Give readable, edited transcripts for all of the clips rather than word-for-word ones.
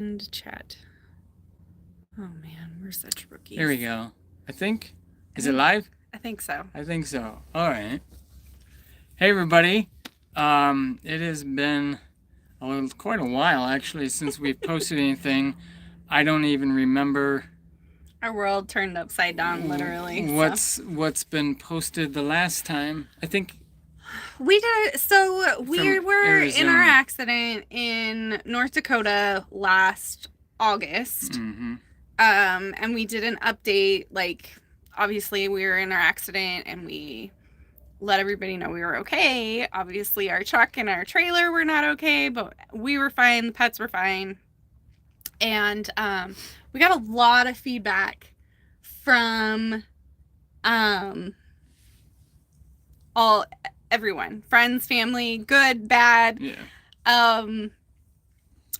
And chat. Oh man, we're such rookies. There we go. Is it live? I think so. I think so. All right. Hey everybody. It has been quite a while actually since we've posted anything. I don't even remember Our world turned upside down, literally. what's been posted the last time. I think we did. So we were in our Arizona. accident in North Dakota last August. Mm-hmm. And we did an update. Like, obviously, we were in our accident, and we let everybody know we were okay. Obviously, our truck and our trailer were not okay, but we were fine. The pets were fine. And we got a lot of feedback from everyone, friends, family, good, bad. Yeah. I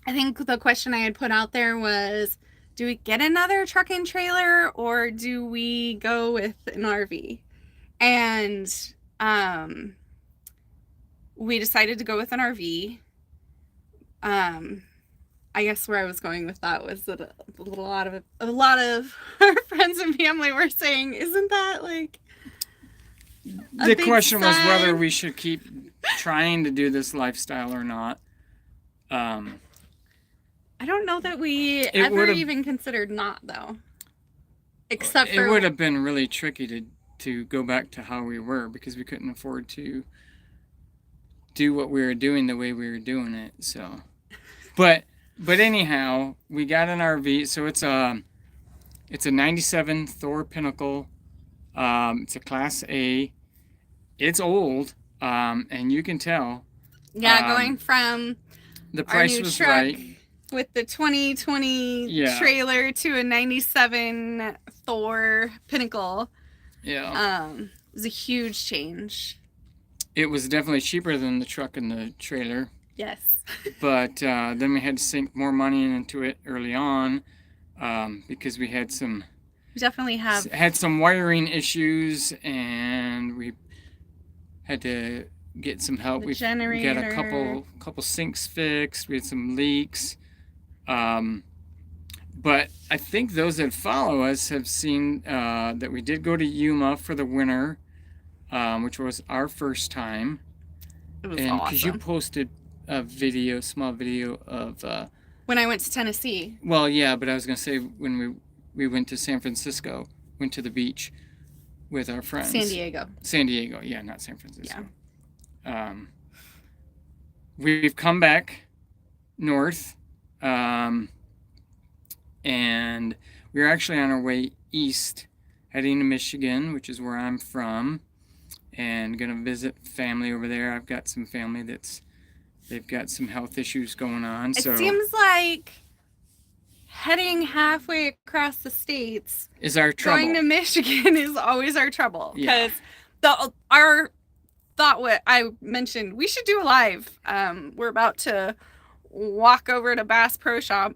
think the question I had put out there was, do we get another truck and trailer or do we go with an RV? And we decided to go with an RV. I guess where I was going with that was that a lot of our friends and family were saying, isn't that like the question was whether we should keep trying to do this lifestyle or not. I don't know that we ever even considered not, though. Except for it would have been really tricky to go back to how we were because we couldn't afford to do what we were doing the way we were doing it. So, but anyhow, we got an RV. So it's a '97 Thor Pinnacle. It's a Class A. It's old, and you can tell. Yeah, going from the price was truck right with the 2020 trailer to a '97 Thor Pinnacle. Yeah. It was a huge change. It was definitely cheaper than the truck and the trailer. Yes. But then we had to sink more money into it early on because we had some. We definitely had some wiring issues, and we had to get some help. We got a couple sinks fixed. We had some leaks. But I think those that follow us have seen that we did go to Yuma for the winter, which was our first time. It was awesome. Because you posted a small video of when I went to Tennessee. Well, yeah, but I was gonna say when we went to San Francisco, went to the beach with our friends. San Diego, yeah, not San Francisco. Yeah. We've come back north, and we're actually on our way east, heading to Michigan, which is where I'm from, and gonna visit family over there. I've got some family they've got some health issues going on. It seems like heading halfway across the states is our trouble. Going to Michigan is always our trouble because our thought, what I mentioned, we should do a live. We're about to walk over to Bass Pro Shop,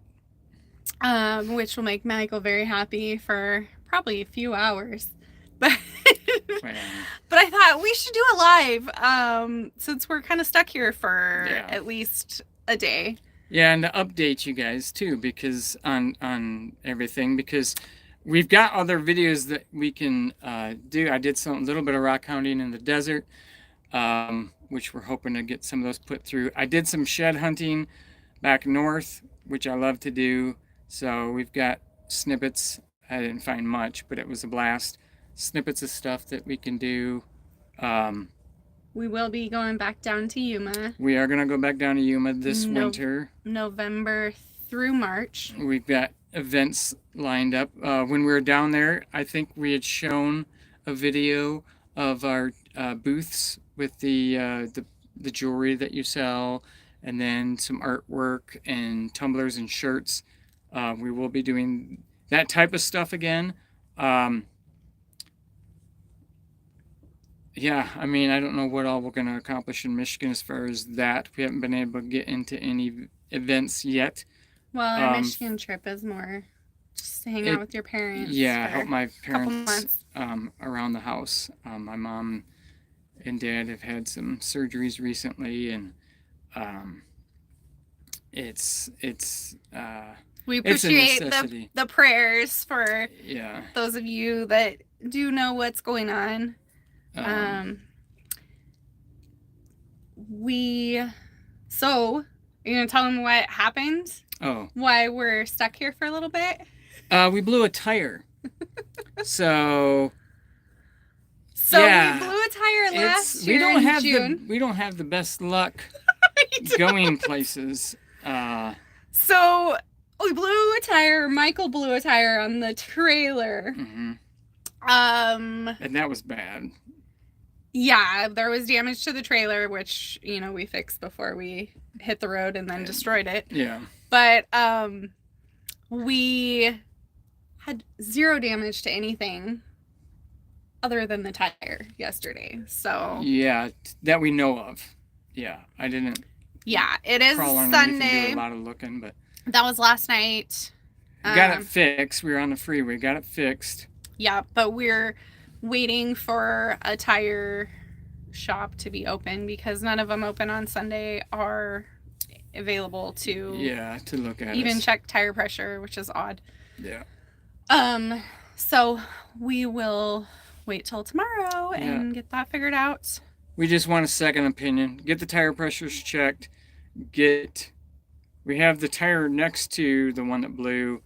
which will make Michael very happy for probably a few hours. But I thought we should do a live since we're kind of stuck here for at least a day. Yeah, and to update you guys too, because on everything, because we've got other videos that we can do. I did a little bit of rock hounding in the desert, which we're hoping to get some of those put through. I did some shed hunting back north, which I love to do. So we've got snippets. I didn't find much, but it was a blast. Snippets of stuff that we can do. We will be going back down to Yuma. We are going to go back down to Yuma this winter. November through March. We've got events lined up. When we were down there, I think we had shown a video of our booths with the jewelry that you sell, and then some artwork and tumblers and shirts. We will be doing that type of stuff again. Yeah, I mean, I don't know what all we're going to accomplish in Michigan as far as that. We haven't been able to get into any events yet. Well, our Michigan trip is more just to hang out with your parents. Yeah, help my parents around the house. My mom and dad have had some surgeries recently, and it's We it's a appreciate necessity. the prayers for Yeah. those of you that do know what's going on. So you're gonna tell them what happened? Oh. Why we're stuck here for a little bit? We blew a tire. So we blew a tire last year in June. We don't have the best luck going places. So we blew a tire. Michael blew a tire on the trailer. Mm-hmm. And that was bad. Yeah, there was damage to the trailer, which, we fixed before we hit the road and then destroyed it. Yeah. But we had zero damage to anything other than the tire yesterday. So yeah, that we know of. Yeah, I didn't. Yeah, it is Sunday. Do a lot of looking, but that was last night. We got it fixed. We were on the freeway. Got it fixed. Yeah, but we're waiting for a tire shop to be open because none of them open on Sunday are available to look at even check tire pressure, which is odd. Yeah. So we will wait till tomorrow and get that figured out. We just want a second opinion. Get the tire pressures checked. We have the tire next to the one that blew.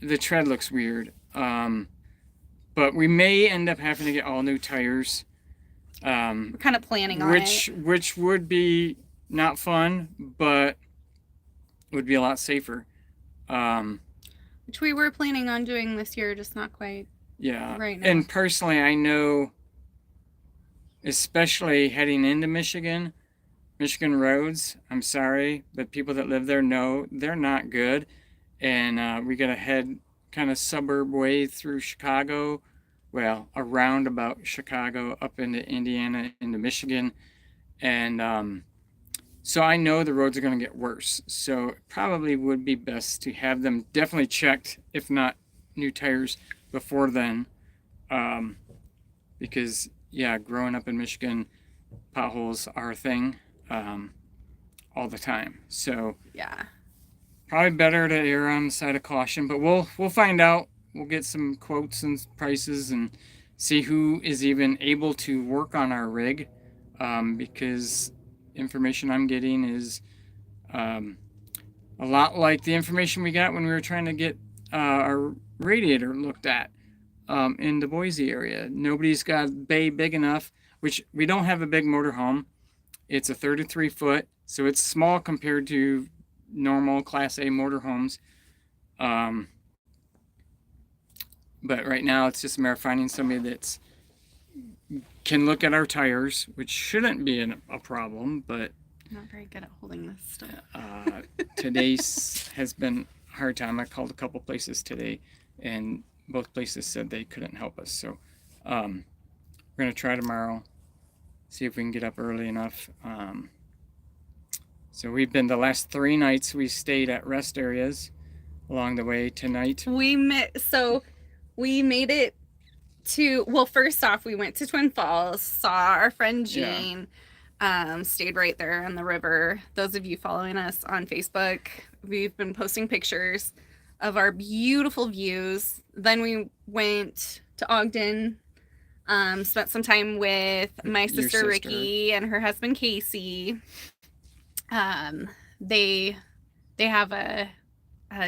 The tread looks weird. But we may end up having to get all new tires. We're kind of planning on it. Which would be not fun, but would be a lot safer. Which we were planning on doing this year, just not quite. Yeah. Right now. And personally, I know, especially heading into Michigan roads, I'm sorry, but people that live there know they're not good. And we got to head kind of suburb way through Chicago, around about Chicago, up into Indiana, into Michigan. And so I know the roads are going to get worse. So it probably would be best to have them definitely checked, if not new tires, before then. Because, growing up in Michigan, potholes are a thing all the time. So yeah, probably better to err on the side of caution, but we'll find out. We'll get some quotes and prices and see who is even able to work on our rig, because information I'm getting is a lot like the information we got when we were trying to get our radiator looked at in the Boise area. Nobody's got a bay big enough, which we don't have a big motorhome. It's a 33 foot, so it's small compared to normal Class A motorhomes. But right now it's just a matter of finding somebody that's can look at our tires, which shouldn't be a problem, but I'm not very good at holding this stuff. Today's has been a hard time. I called a couple places today, and both places said they couldn't help us. So we're gonna try tomorrow, see if we can get up early enough. So we've been the last 3 nights we stayed at rest areas along the way. Tonight we made it to, first off, we went to Twin Falls, saw our friend Jean, stayed right there on the river. Those of you following us on Facebook, we've been posting pictures of our beautiful views. Then we went to Ogden, spent some time with my sister Ricky and her husband Casey. They have a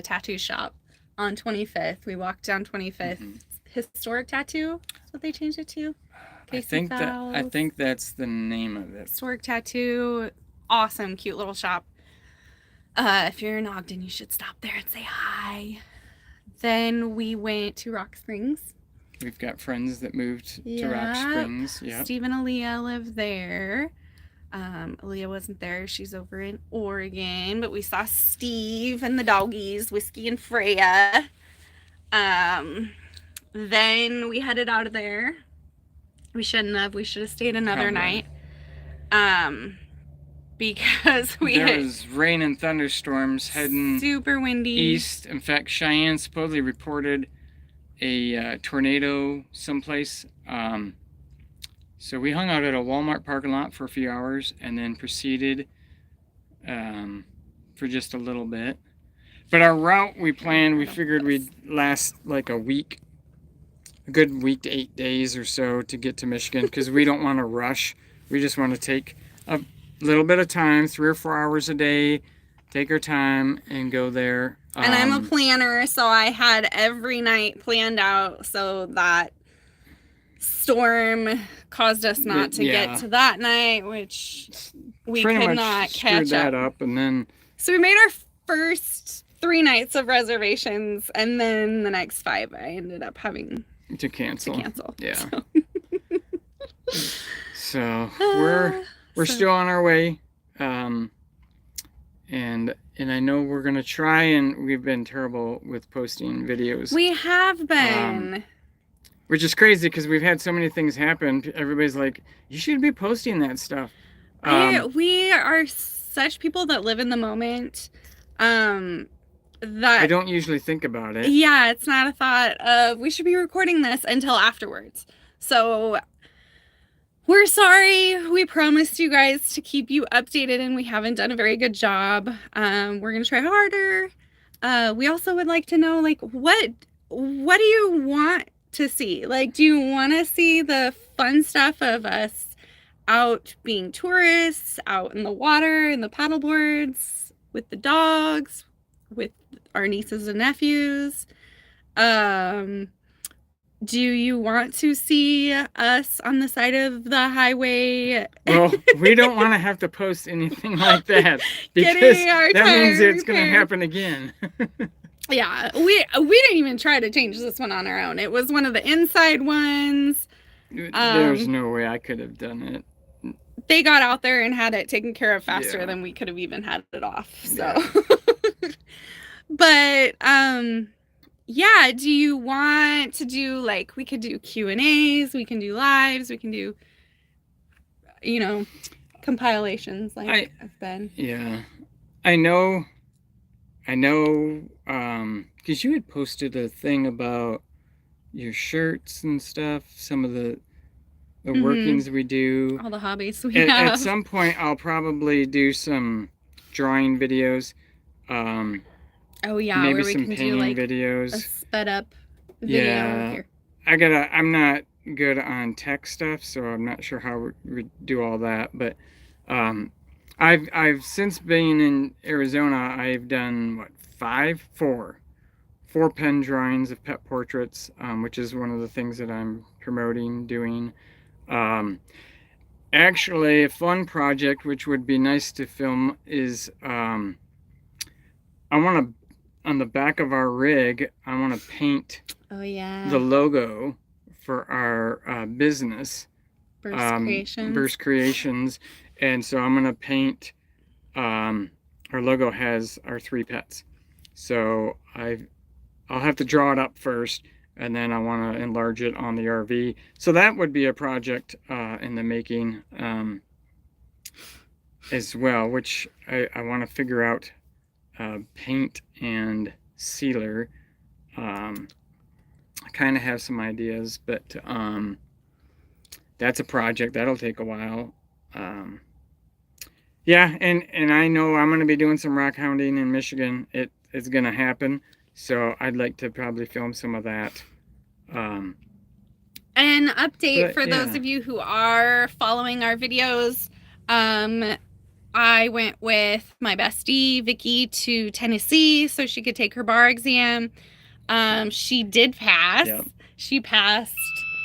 tattoo shop on 25th. We walked down 25th. Historic Tattoo is what they changed it to. I think that's the name of it. Historic Tattoo. Awesome, cute little shop. If you're in Ogden, you should stop there and say hi. Then we went to Rock Springs. We've got friends that moved to Rock Springs. Yeah. Steve and Aaliyah live there. Aaliyah wasn't there. She's over in Oregon. But we saw Steve and the doggies, Whiskey and Freya. Then we headed out of there. We shouldn't have. We should have stayed another night. Because there was rain and thunderstorms heading super windy east. In fact, Cheyenne supposedly reported a tornado someplace. So we hung out at a Walmart parking lot for a few hours and then proceeded for just a little bit. But our route we planned, we figured we'd last like a week, a good week to 8 days or so to get to Michigan, because we don't want to rush. We just want to take a little bit of time, 3 or 4 hours a day, take our time and go there. And I'm a planner, so I had every night planned out so that storm caused us not to get to that night, which we could not catch that up. And then so we made our first 3 nights of reservations, and then the next 5 I ended up having to cancel. Yeah. So we're still on our way. And I know we're gonna try, and we've been terrible with posting videos. We have been. Which is crazy because we've had so many things happen. Everybody's like, you should be posting that stuff. We are such people that live in the moment. That I don't usually think about it. Yeah, it's not a thought of we should be recording this until afterwards. So we're sorry. We promised you guys to keep you updated, and we haven't done a very good job. We're gonna try harder. We also would like to know, like, what do you want to see? Like, do you want to see the fun stuff of us out being tourists, out in the water, in the paddle boards, with the dogs, with our nieces and nephews? Do you want to see us on the side of the highway? Well, we don't want to have to post anything like that, because that means it's going to happen again. Yeah, we didn't even try to change this one on our own. It was one of the inside ones. There's no way I could have done it. They got out there and had it taken care of faster than we could have even had it off. So, but yeah, do you want to do, like, we could do Q&As, we can do lives, we can do, compilations like I've been. Yeah, I know, because you had posted a thing about your shirts and stuff, some of the workings we do. All the hobbies we have. At some point, I'll probably do some drawing videos. Oh yeah, maybe where we some can painting do like videos. a sped up video. Yeah, here. I'm not good on tech stuff, so I'm not sure how we do all that. But I've since been in Arizona, I've done four pen drawings of pet portraits, which is one of the things that I'm promoting doing. Actually, a fun project which would be nice to film is I want to, on the back of our rig, I want to paint the logo for our business, Burst Creations. And so I'm going to paint, our logo has our 3 pets. So I'll have to draw it up first, and then I want to enlarge it on the RV. So that would be a project in the making as well, which I want to figure out paint and sealer. I kind of have some ideas, but that's a project that'll take a while. Yeah, and I know I'm going to be doing some rock hounding in Michigan. It's going to happen, so I'd like to probably film some of that. An update for those of you who are following our videos. I went with my bestie, Vicky, to Tennessee so she could take her bar exam. She did pass. Yep. She passed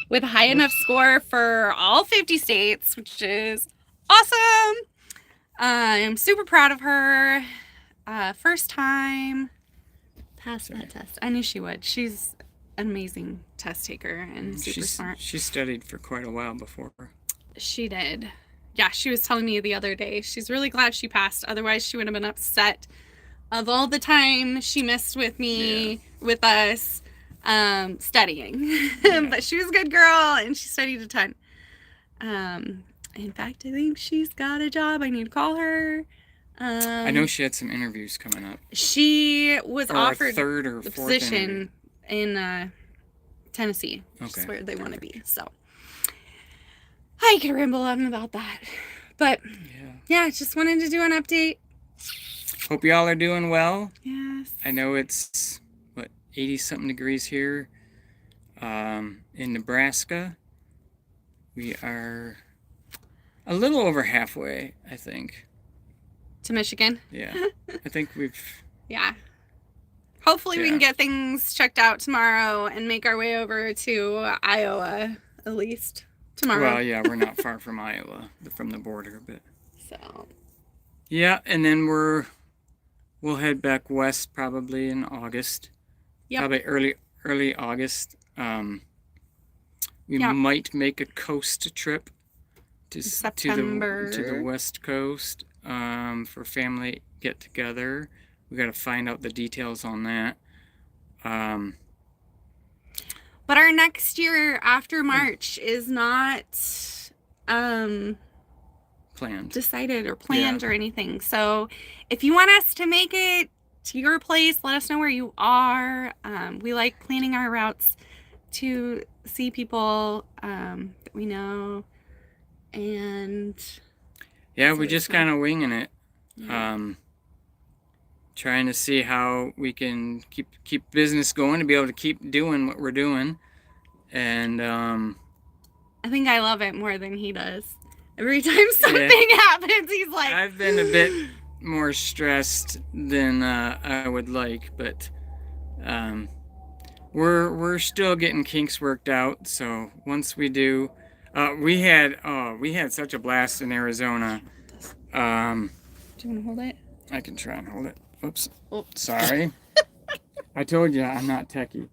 with a high enough score for all 50 states, which is awesome. I'm super proud of her. First time passed that test. I knew she would. She's an amazing test taker and super smart. She studied for quite a while before. She did. Yeah, she was telling me the other day, she's really glad she passed. Otherwise, she would have been upset of all the time she missed with me, with us, studying. But she was a good girl, and she studied a ton. In fact, I think she's got a job. I need to call her. I know she had some interviews coming up. She was offered a third or the fourth position in Tennessee, which is where they want to be. So I could ramble on about that, but yeah, just wanted to do an update. hope y'all are doing well. Yes. I know it's, what, 80-something degrees here in Nebraska. We are a little over halfway, I think. To Michigan? Yeah. I think we've... Yeah. Hopefully we Yeah. can get things checked out tomorrow and make our way over to Iowa, at least tomorrow. Well, yeah, we're not far from Iowa, from the border, but... So... Yeah, and then we'll head back west probably in August. Yep. Probably early August. We Yep. might make a coast trip to September. to the west coast for family get together. We got to find out the details on that. But our next year after March is not planned, decided or planned or anything. So if you want us to make it to your place, let us know where you are. We like planning our routes to see people that we know, and yeah, so we it's just fun. kind of winging it. Yeah. Trying to see how we can keep business going to be able to keep doing what we're doing. And I think I love it more than he does. Every time something happens, he's like, I've been a bit more stressed than I would like, but we're still getting kinks worked out. So once we do, we had such a blast in Arizona. do you want to hold it? I can try and hold it. Oops. Oh. Sorry. I told you I'm not techie.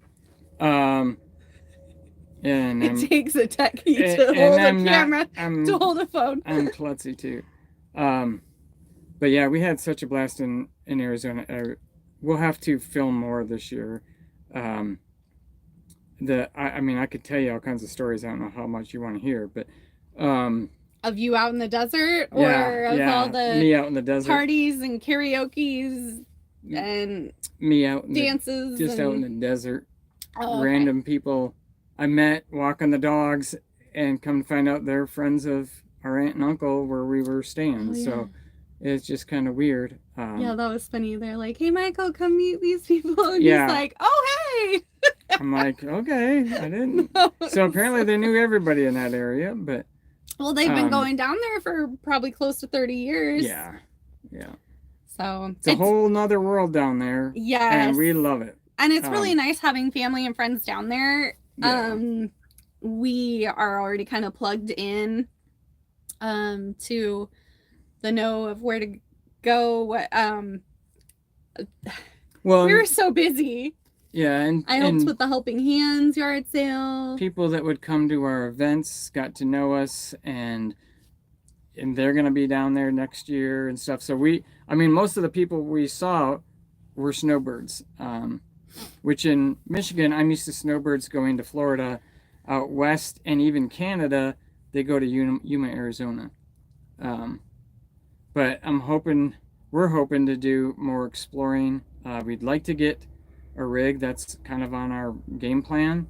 And It takes a techie to hold a camera, to hold a phone. I'm klutzy too. But yeah, we had such a blast in Arizona. We'll have to film more this year. I mean, I could tell you all kinds of stories. I don't know how much you want to hear, but of you out in the desert, or of all the me out in the desert, parties and karaoke's and me out in dances, out in the desert. Oh, okay. Random people I met walking the dogs, and come to find out they're friends of our aunt and uncle where we were staying. Oh, yeah. So it's just kind of weird. Yeah, that was funny. They're like, "Hey, Michael, come meet these people," and Yeah. he's like, "Oh, hey." I'm like, okay, I didn't. So apparently they knew everybody in that area, but well, they've been going down there for probably close to 30 years. yeah. So It's a whole nother world down there. Yes. And we love it. And it's really nice having family and friends down there. Yeah. We are already kind of plugged in to the know of where to go. What well, we were so busy. Yeah, and I helped with the Helping Hands yard sale. People that would come to our events got to know us, and they're going to be down there next year and stuff. So most of the people we saw were snowbirds, which in Michigan, I'm used to snowbirds going to Florida. Out west and even Canada, they go to Yuma, Arizona. But we're hoping to do more exploring. We'd like to get a rig. That's kind of on our game plan.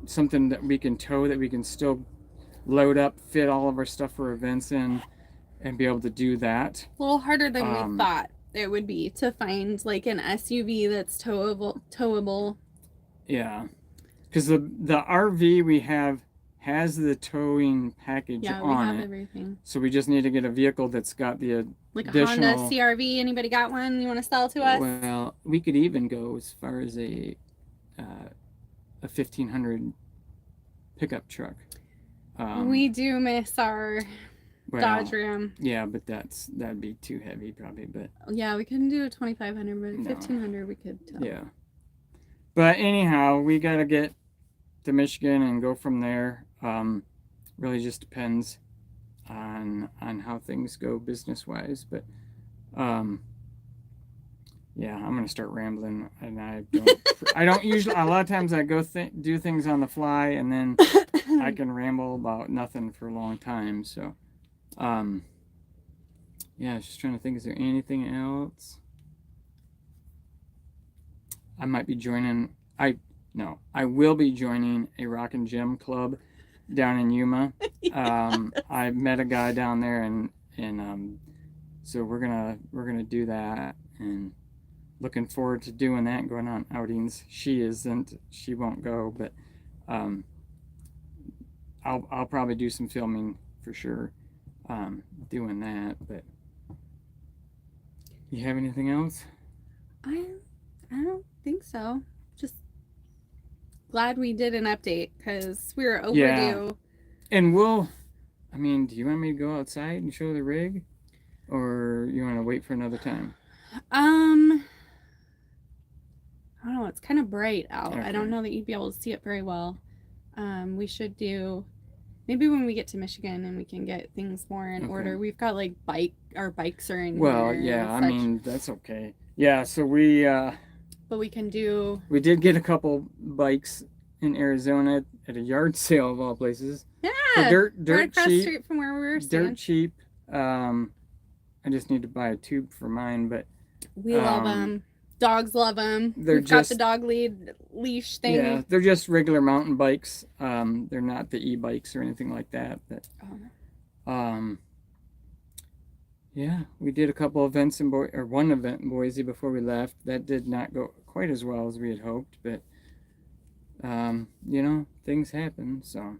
Something that we can tow, that we can still load up, fit all of our stuff for events in, and be able to do that. A little harder than we thought it would be to find like an SUV that's towable. Yeah, because the RV we have has the towing package on it. Yeah, we have everything. So we just need to get a vehicle that's got the like a Honda CRV. Anybody got one you want to sell to us? Well, we could even go as far as a 1500 pickup truck. We do miss our Dodge Ram. Yeah, but that'd be too heavy probably. But yeah, we couldn't do a 2500, but 1500 we could tow. Yeah. But anyhow, we gotta get to Michigan and go from there. Really just depends on how things go business wise. But yeah, I'm gonna start rambling, and I don't usually. A lot of times I go do things on the fly, and then I can ramble about nothing for a long time. So yeah, I was just trying to think. Is there anything else? I might be joining. I will be joining a Rockin' Gym club down in Yuma. I met a guy down there, and So we're gonna do that, and looking forward to doing that and going on outings. She won't go, but I'll probably do some filming for sure, doing that. But you have anything else? I don't think so. Just glad we did an update because we were overdue. Yeah. And I mean, do you want me to go outside and show the rig, or you want to wait for another time? I don't know. It's kind of bright out. Okay. I don't know that you'd be able to see it very well. We should do maybe when we get to Michigan and we can get things more in order. We've got like our bikes are in Well, here yeah, and I such. mean, that's okay. Yeah, so we But we can do. we did get a couple bikes in Arizona at a yard sale of all places. Yeah. For right dirt across the cheap. street from where we were staying. Dirt cheap. I just need to buy a tube for mine, but We love them. Dogs love them. They're We've got just the dog leash thing. yeah, they're just regular mountain bikes. They're not the e-bikes or anything like that. But yeah, we did a couple events in one event in Boise before we left. That did not go quite as well as we had hoped, but you know, things happen. So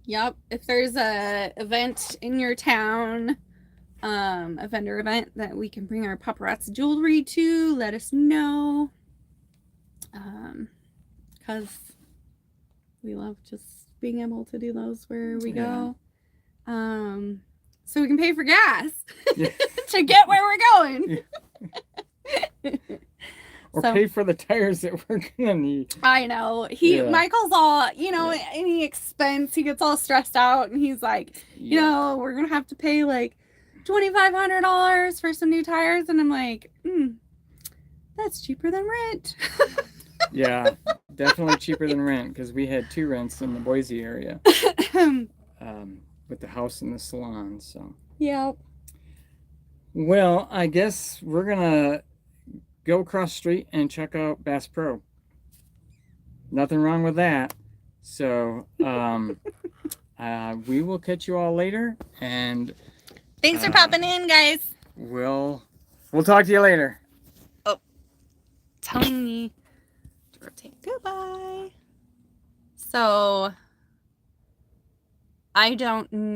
Yep. If there's a event in your town, a vendor event that we can bring our paparazzi jewelry to, let us know. Because we love just being able to do those where we go. So we can pay for gas Yeah. to get where we're going. Or So- pay for the tires that we're gonna need. I know. Yeah. Michael's all, any expense, he gets all stressed out and he's like, we're gonna have to pay like $2,500 for some new tires, and I'm like, that's cheaper than rent. Yeah, definitely cheaper than rent, because we had 2 rents in the Boise area, with the house and the salon. So Yep. well, I guess we're gonna go across the street and check out Bass Pro. Nothing wrong with that. So we will catch you all later, and Thanks for popping in, guys. we'll talk to you later. Telling me to rotate. Goodbye. So I don't